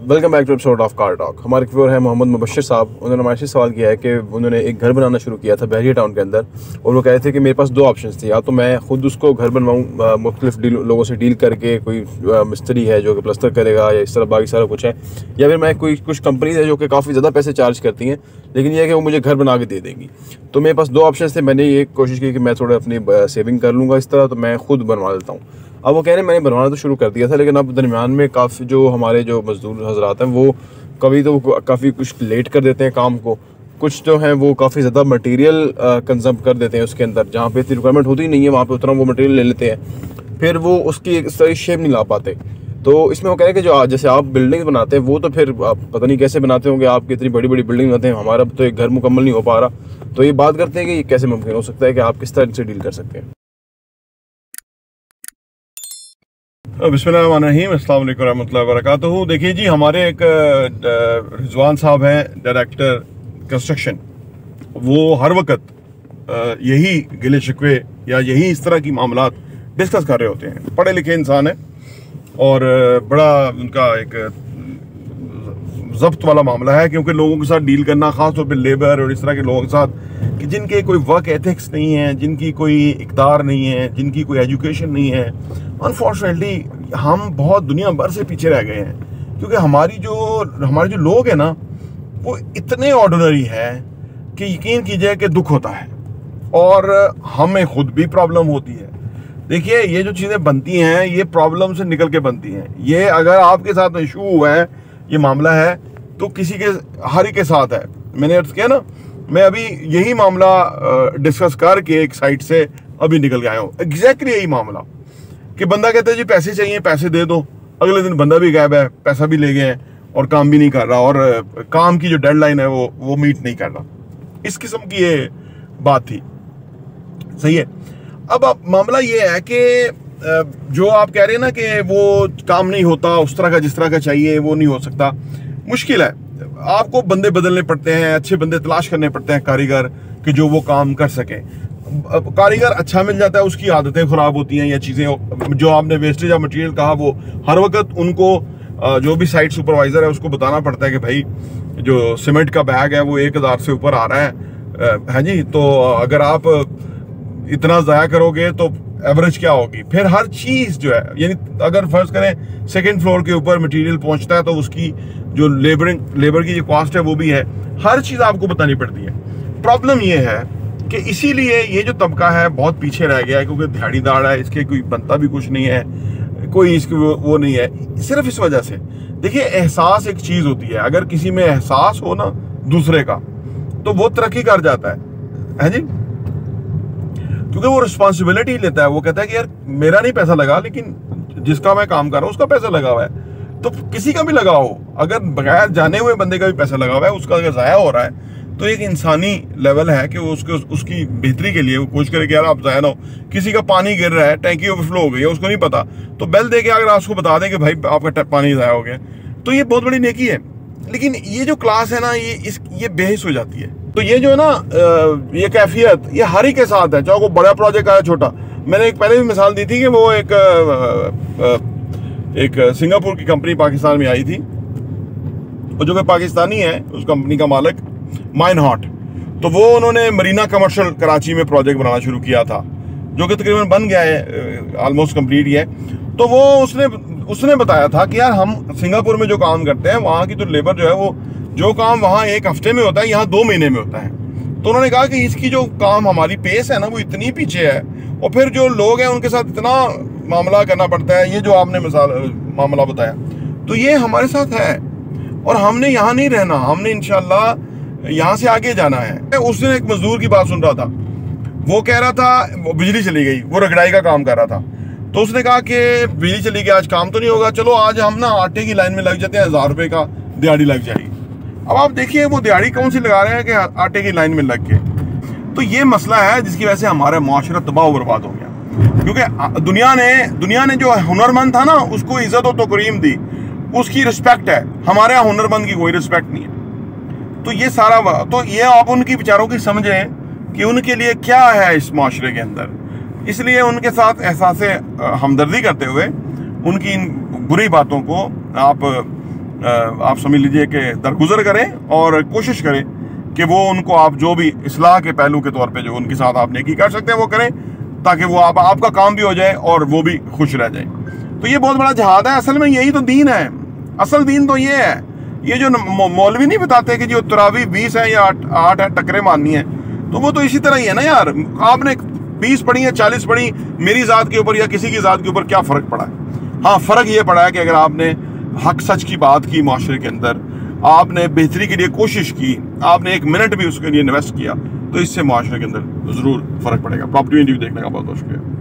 Welcome back to episode of car talk. हमारे viewer है मोहम्मद मुबशर साहब। उन्होंने हमारे से सवाल किया है कि उन्होंने एक घर बनाना शुरू किया था बहरिया टाउन के अंदर, और वो कह रहे थे कि मेरे पास दो ऑप्शंस थे, या तो मैं खुद उसको घर बनवाऊँ मुख्तलिफ लोगों से डील करके, कोई मिस्त्री है जो कि प्लस्तर करेगा या इस तरह बाकी सारा कुछ है, या फिर मैं कुछ कंपनीज है जो कि काफ़ी ज़्यादा पैसे चार्ज करती हैं लेकिन यह है कि वो मुझे घर बना के दे देंगी। तो मेरे पास दो ऑप्शन थे। मैंने ये कोशिश की कि मैं थोड़ा अपनी सेविंग कर लूँगा इस तरह, तो मैं खुद बनवा लेता हूँ। अब वो कह रहे हैं मैंने बनवाना तो शुरू कर दिया था, लेकिन अब दरमियान में काफ़ी जो हमारे जो मजदूर हजरात हैं वो कभी तो काफ़ी कुछ लेट कर देते हैं काम को, कुछ जो हैं वो काफ़ी ज़्यादा मटेरियल कंज्यूम कर देते हैं उसके अंदर, जहाँ पे इतनी रिक्वायरमेंट होती नहीं है वहाँ पे उतना वो मटेरियल ले लेते हैं, फिर वो उसकी एक सही शेप नहीं ला पाते। तो इसमें वो कह रहे हैं कि जो जैसे आप बिल्डिंग बनाते हैं वो तो फिर आप पता नहीं कैसे बनाते होंगे, आपकी इतनी बड़ी बड़ी बिल्डिंग बनाते हैं, हमारा तो एक घर मुकम्मल नहीं हो पा रहा। तो ये बात करते हैं कि ये कैसे मुमकिन हो सकता है कि आप किस तरह से डील कर सकते हैं। बिस्मिल्लाहिर्रहमानिर्रहीम, अस्सलाम वालेकुम रहमतुल्लाहि व बरकातुहू। देखिए जी, हमारे एक रिजवान साहब हैं डायरेक्टर कंस्ट्रक्शन, वो हर वक्त यही गिले शिकवे या यही इस तरह की मामलात डिस्कस कर रहे होते हैं। पढ़े लिखे इंसान है और बड़ा उनका एक जब्त वाला मामला है, क्योंकि लोगों के साथ डील करना, ख़ासतौर पर लेबर और इस तरह के लोगों के साथ कि जिनके कोई वर्क एथिक्स नहीं है, जिनकी कोई इक़्तिदार नहीं है, जिनकी कोई एजुकेशन नहीं है। अनफॉर्चुनेटली हम बहुत दुनिया भर से पीछे रह गए हैं, क्योंकि हमारे जो लोग हैं ना वो इतने ऑर्डिनरी हैं कि यकीन कीजिए कि दुख होता है, और हमें खुद भी प्रॉब्लम होती है। देखिए, ये जो चीज़ें बनती हैं ये प्रॉब्लम से निकल के बनती हैं। ये अगर आपके साथ इशू हुआ है, ये मामला है, तो किसी के हर एक के साथ है। मैंने अर्ज किया ना, मैं अभी यही मामला डिस्कस करके एक साइट से अभी निकल के आया हूँ। एग्जैक्टली यही मामला कि बंदा कहता है जी पैसे चाहिए, पैसे दे दो, अगले दिन बंदा भी गायब है, पैसा भी ले गए हैं और काम भी नहीं कर रहा, और काम की जो डेडलाइन है वो मीट नहीं कर रहा। इस किस्म की ये बात थी। सही है। अब मामला ये है कि जो आप कह रहे हैं ना कि वो काम नहीं होता उस तरह का जिस तरह का चाहिए, वो नहीं हो सकता, मुश्किल है। आपको बंदे बदलने पड़ते हैं, अच्छे बंदे तलाश करने पड़ते हैं, कारीगर कि जो वो काम कर सके। कारीगर अच्छा मिल जाता है, उसकी आदतें ख़राब होती हैं या चीज़ें, जो आपने वेस्टेज ऑफ मटेरियल कहा, वो हर वक्त उनको जो भी साइट सुपरवाइज़र है उसको बताना पड़ता है कि भाई जो सीमेंट का बैग है वो 1000 से ऊपर आ रहा है जी, तो अगर आप इतना ज़ाया करोगे तो एवरेज क्या होगी। फिर हर चीज़ जो है, यानी अगर फर्ज करें सेकंड फ्लोर के ऊपर मटेरियल पहुंचता है तो उसकी जो लेबर की जो कॉस्ट है वो भी है, हर चीज़ आपको बतानी पड़ती है। प्रॉब्लम ये है कि इसीलिए ये जो तबका है बहुत पीछे रह गया है, क्योंकि दिहाड़ीदार है, इसके कोई बनता भी कुछ नहीं है, कोई इसकी वो नहीं है, सिर्फ इस वजह से। देखिए, एहसास एक चीज़ होती है, अगर किसी में एहसास हो ना दूसरे का तो वो तरक्की कर जाता है जी, क्योंकि वो रिस्पॉन्सिबिलिटी लेता है। वो कहता है कि यार मेरा नहीं पैसा लगा, लेकिन जिसका मैं काम कर रहा हूँ उसका पैसा लगा हुआ है, तो किसी का भी लगा हो, अगर बगैर जाने हुए बंदे का भी पैसा लगा हुआ है, उसका अगर ज़ाया हो रहा है, तो एक इंसानी लेवल है कि वो उसकी बेहतरी के लिए वो कोशिश करे कि यार आप ज़ाया ना हो। किसी का पानी गिर रहा है, टैंकी ओवरफ्लो हो गई है, उसको नहीं पता, तो बेल दे के अगर आप उसको बता दें कि भाई आपका पानी ज़ाया हो गया, तो ये बहुत बड़ी नेकी है। लेकिन ये जो क्लास है ना, ये बेहिस हो जाती है। तो ये जो है ना, ये कैफियत ये हर ही के साथ है, चाहे वो बड़ा प्रोजेक्ट आया छोटा। मैंने एक पहले भी मिसाल दी थी कि वो एक सिंगापुर की कंपनी पाकिस्तान में आई थी, और जो कि पाकिस्तानी है, उस कंपनी का मालिक माइनहॉट, तो वो उन्होंने मरीना कमर्शियल कराची में प्रोजेक्ट बनाना शुरू किया था, जो कि तकरीबन बन गया है, ऑलमोस्ट कंप्लीट ही है। तो वो उसने बताया था कि यार हम सिंगापुर में जो काम करते हैं, वहाँ की तो लेबर जो है वो जो काम वहाँ 1 हफ्ते में होता है, यहाँ 2 महीने में होता है। तो उन्होंने कहा कि इसकी जो काम हमारी पेस है ना वो इतनी पीछे है, और फिर जो लोग हैं उनके साथ इतना मामला करना पड़ता है। ये जो आपने मामला बताया, तो ये हमारे साथ है, और हमने यहाँ नहीं रहना, हमने इंशाल्लाह यहाँ से आगे जाना है। उस दिन एक मजदूर की बात सुन रहा था, वो कह रहा था वो बिजली चली गई, वो रगड़ाई का काम कर रहा था, तो उसने कहा कि बिजली चली गई, आज काम तो नहीं होगा, चलो आज हम ना आटे की लाइन में लग जाते हैं, 1000 रुपये का दिहाड़ी लग जाएगी। अब आप देखिए वो दिहाड़ी कौन सी लगा रहे हैं कि आटे की लाइन में लग के। तो ये मसला है जिसकी वजह से हमारा माशरा तबाह बर्बाद हो गया, क्योंकि दुनिया ने जो हुनरमंद था ना उसको इज्जत और तकरीम दी, उसकी रिस्पेक्ट है। हमारे यहाँ हुनरमंद की कोई रिस्पेक्ट नहीं है। तो ये सारा, तो ये आप उनकी विचारों की समझें कि उनके लिए क्या है इस माशरे के अंदर। इसलिए उनके साथ एहसास हमदर्दी करते हुए उनकी इन बुरी बातों को आप आप समझ लीजिए कि दरगुजर करें और कोशिश करें कि वो उनको आप जो भी इस्लाह के पहलू के तौर पे जो उनके साथ आप नेकी कर सकते हैं वो करें, ताकि वो आपका काम भी हो जाए और वो भी खुश रह जाए। तो ये बहुत बड़ा जिहाद है, असल में यही तो दीन है। असल दीन तो ये है। ये जो मौलवी नहीं बताते कि जो तरावी 20 है या 8 है, टकरे मारनी है, तो वो तो इसी तरह ही है ना यार। आपने 20 पढ़ी है, 40 पढ़ी, मेरी जात के ऊपर या किसी की जात के ऊपर क्या फ़र्क पड़ा है? हाँ, फ़र्क ये पड़ा है कि अगर आपने हक सच की बात की माशरे के अंदर, आपने बेहतरी के लिए कोशिश की, आपने 1 मिनट भी उसके लिए इन्वेस्ट किया, तो इससे माशरे के अंदर ज़रूर फ़र्क पड़ेगा। प्रॉपर्टी देखने का बहुत बहुत शुक्रिया।